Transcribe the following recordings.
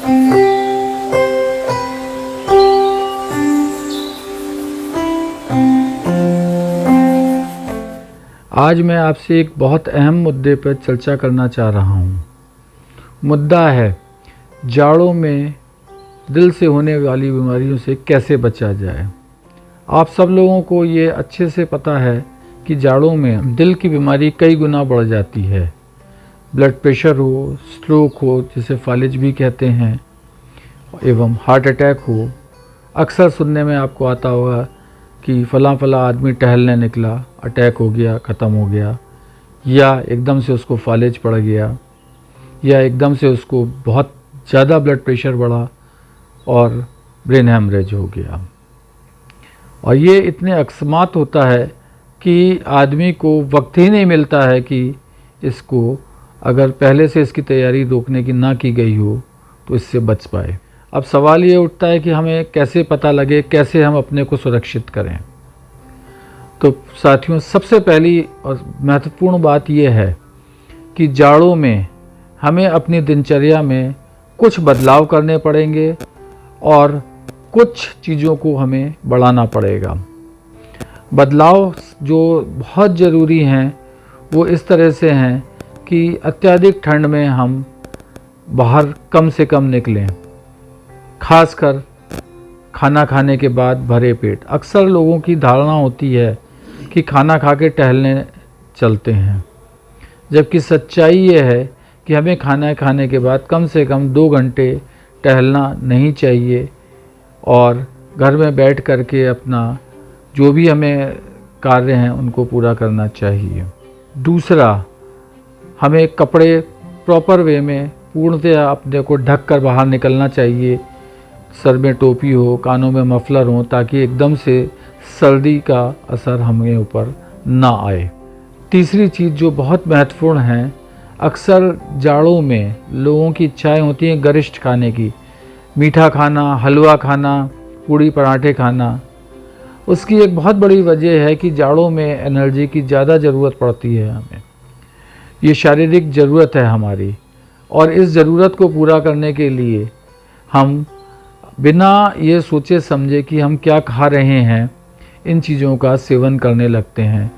आज मैं आपसे एक बहुत अहम मुद्दे पर चर्चा करना चाह रहा हूँ। मुद्दा है जाड़ों में दिल से होने वाली बीमारियों से कैसे बचा जाए। आप सब लोगों को ये अच्छे से पता है कि जाड़ों में दिल की बीमारी कई गुना बढ़ जाती है। ब्लड प्रेशर हो, स्ट्रोक हो जिसे फालिज भी कहते हैं, एवं हार्ट अटैक हो। अक्सर सुनने में आपको आता होगा कि फ़लाँ आदमी टहलने निकला, अटैक हो गया, ख़त्म हो गया, या एकदम से उसको फालिज पड़ गया, या एकदम से उसको बहुत ज़्यादा ब्लड प्रेशर बढ़ा और ब्रेन हेमरेज हो गया। और ये इतने अकस्मात होता है कि आदमी को वक्त ही नहीं मिलता है कि इसको, अगर पहले से इसकी तैयारी रोकने की ना की गई हो तो इससे बच पाए। अब सवाल ये उठता है कि हमें कैसे पता लगे, कैसे हम अपने को सुरक्षित करें। तो साथियों, सबसे पहली और महत्वपूर्ण बात यह है कि जाड़ों में हमें अपनी दिनचर्या में कुछ बदलाव करने पड़ेंगे और कुछ चीज़ों को हमें बढ़ाना पड़ेगा। बदलाव जो बहुत ज़रूरी हैं वो इस तरह से हैं कि अत्यधिक ठंड में हम बाहर कम से कम निकलें, खासकर खाना खाने के बाद भरे पेट। अक्सर लोगों की धारणा होती है कि खाना खा के टहलने चलते हैं, जबकि सच्चाई ये है कि हमें खाना खाने के बाद कम से कम 2 घंटे टहलना नहीं चाहिए और घर में बैठ कर के अपना जो भी हमें कार्य हैं उनको पूरा करना चाहिए। दूसरा, हमें कपड़े प्रॉपर वे में पूर्णतः अपने को ढक कर बाहर निकलना चाहिए। सर में टोपी हो, कानों में मफलर हो, ताकि एकदम से सर्दी का असर हमें ऊपर ना आए। तीसरी चीज़ जो बहुत महत्वपूर्ण है, अक्सर जाड़ों में लोगों की इच्छाएं होती हैं गरिष्ठ खाने की, मीठा खाना, हलवा खाना, पूड़ी पराठे खाना। उसकी एक बहुत बड़ी वजह है कि जाड़ों में एनर्जी की ज़्यादा ज़रूरत पड़ती है हमें। ये शारीरिक ज़रूरत है हमारी, और इस ज़रूरत को पूरा करने के लिए हम बिना ये सोचे समझे कि हम क्या खा रहे हैं इन चीज़ों का सेवन करने लगते हैं,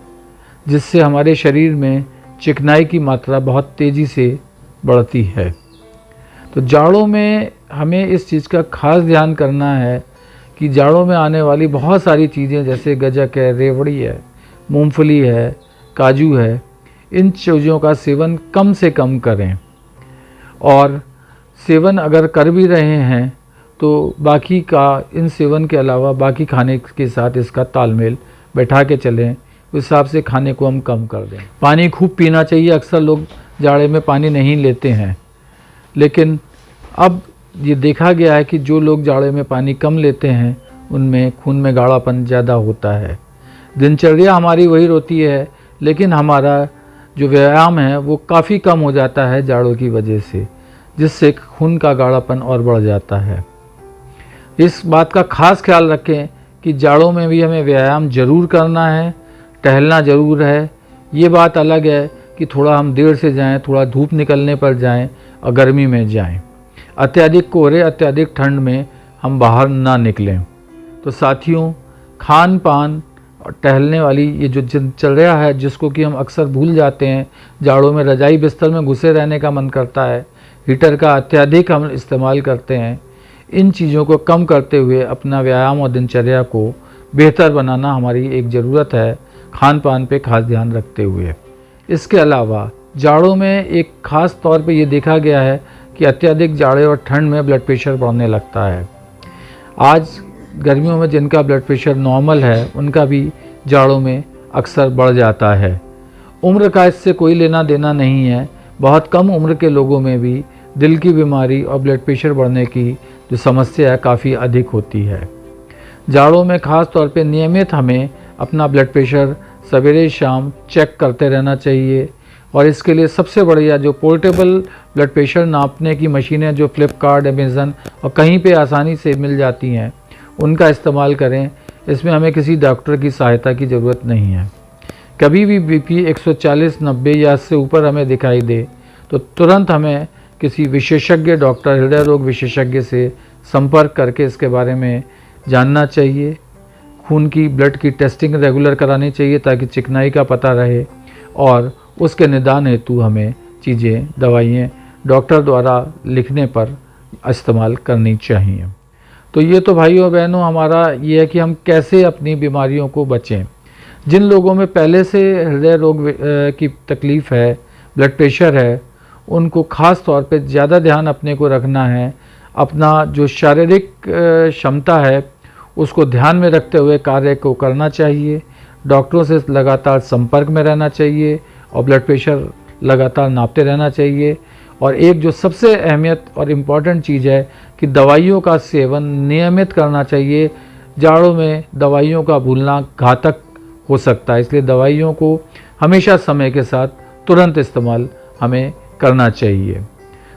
जिससे हमारे शरीर में चिकनाई की मात्रा बहुत तेज़ी से बढ़ती है। तो जाड़ों में हमें इस चीज़ का खास ध्यान करना है कि जाड़ों में आने वाली बहुत सारी चीज़ें जैसे गज्जक है, रेवड़ी है, मूंगफली है, काजू है, इन चीज़ों का सेवन कम से कम करें। और सेवन अगर कर भी रहे हैं तो बाकी का, इन सेवन के अलावा बाकी खाने के साथ इसका तालमेल बैठा के चलें, उस हिसाब से खाने को हम कम कर दें। पानी खूब पीना चाहिए। अक्सर लोग जाड़े में पानी नहीं लेते हैं, लेकिन अब ये देखा गया है कि जो लोग जाड़े में पानी कम लेते हैं उनमें खून में गाढ़ापन ज़्यादा होता है। दिनचर्या हमारी वही होती है, लेकिन हमारा जो व्यायाम है वो काफ़ी कम हो जाता है जाड़ों की वजह से, जिससे खून का गाढ़ापन और बढ़ जाता है। इस बात का खास ख्याल रखें कि जाड़ों में भी हमें व्यायाम ज़रूर करना है, टहलना ज़रूर है। ये बात अलग है कि थोड़ा हम देर से जाएं, थोड़ा धूप निकलने पर जाएं और गर्मी में जाएं। अत्यधिक कोहरे, अत्यधिक ठंड में हम बाहर ना निकलें। तो साथियों, खान पान और टहलने वाली ये जो चल रहा है, जिसको कि हम अक्सर भूल जाते हैं, जाड़ों में रजाई बिस्तर में घुसे रहने का मन करता है, हीटर का अत्यधिक हम इस्तेमाल करते हैं। इन चीज़ों को कम करते हुए अपना व्यायाम और दिनचर्या को बेहतर बनाना हमारी एक ज़रूरत है, खान पान पे खास ध्यान रखते हुए। इसके अलावा जाड़ों में एक ख़ास तौर पे ये देखा गया है कि अत्यधिक जाड़े और ठंड में ब्लड प्रेशर बढ़ने लगता है। आज गर्मियों में जिनका ब्लड प्रेशर नॉर्मल है उनका भी जाड़ों में अक्सर बढ़ जाता है। उम्र का इससे कोई लेना देना नहीं है। बहुत कम उम्र के लोगों में भी दिल की बीमारी और ब्लड प्रेशर बढ़ने की जो समस्या है काफ़ी अधिक होती है। जाड़ों में ख़ास तौर पे नियमित हमें अपना ब्लड प्रेशर सवेरे शाम चेक करते रहना चाहिए, और इसके लिए सबसे बढ़िया जो पोर्टेबल ब्लड प्रेशर नापने की मशीनें जो फ्लिपकार्ट, अमेज़न और कहीं पे आसानी से मिल जाती हैं, उनका इस्तेमाल करें। इसमें हमें किसी डॉक्टर की सहायता की ज़रूरत नहीं है। कभी भी बीपी 140, 90 या इससे ऊपर हमें दिखाई दे तो तुरंत हमें किसी विशेषज्ञ डॉक्टर, हृदय रोग विशेषज्ञ से संपर्क करके इसके बारे में जानना चाहिए। खून की, ब्लड की टेस्टिंग रेगुलर करानी चाहिए ताकि चिकनाई का पता रहे, और उसके निदान हेतु हमें चीज़ें, दवाइयाँ डॉक्टर द्वारा लिखने पर इस्तेमाल करनी चाहिए। तो ये तो भाइयों बहनों हमारा ये है कि हम कैसे अपनी बीमारियों को बचें। जिन लोगों में पहले से हृदय रोग की तकलीफ़ है, ब्लड प्रेशर है, उनको ख़ास तौर पे ज़्यादा ध्यान अपने को रखना है। अपना जो शारीरिक क्षमता है उसको ध्यान में रखते हुए कार्य को करना चाहिए। डॉक्टरों से लगातार संपर्क में रहना चाहिए और ब्लड प्रेशर लगातार नापते रहना चाहिए। और एक जो सबसे अहमियत और इम्पॉर्टेंट चीज़ है कि दवाइयों का सेवन नियमित करना चाहिए। जाड़ों में दवाइयों का भूलना घातक हो सकता है, इसलिए दवाइयों को हमेशा समय के साथ तुरंत इस्तेमाल हमें करना चाहिए।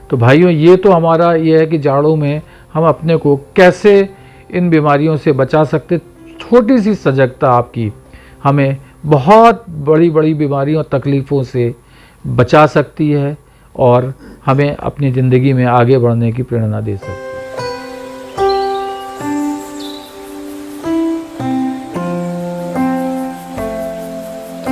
तो भाइयों ये तो हमारा ये है कि जाड़ों में हम अपने को कैसे इन बीमारियों से बचा सकते। छोटी सी सजगता आपकी हमें बहुत बड़ी बड़ी बीमारियों तकलीफ़ों से बचा सकती है और हमें अपनी ज़िंदगी में आगे बढ़ने की प्रेरणा दे सकती है।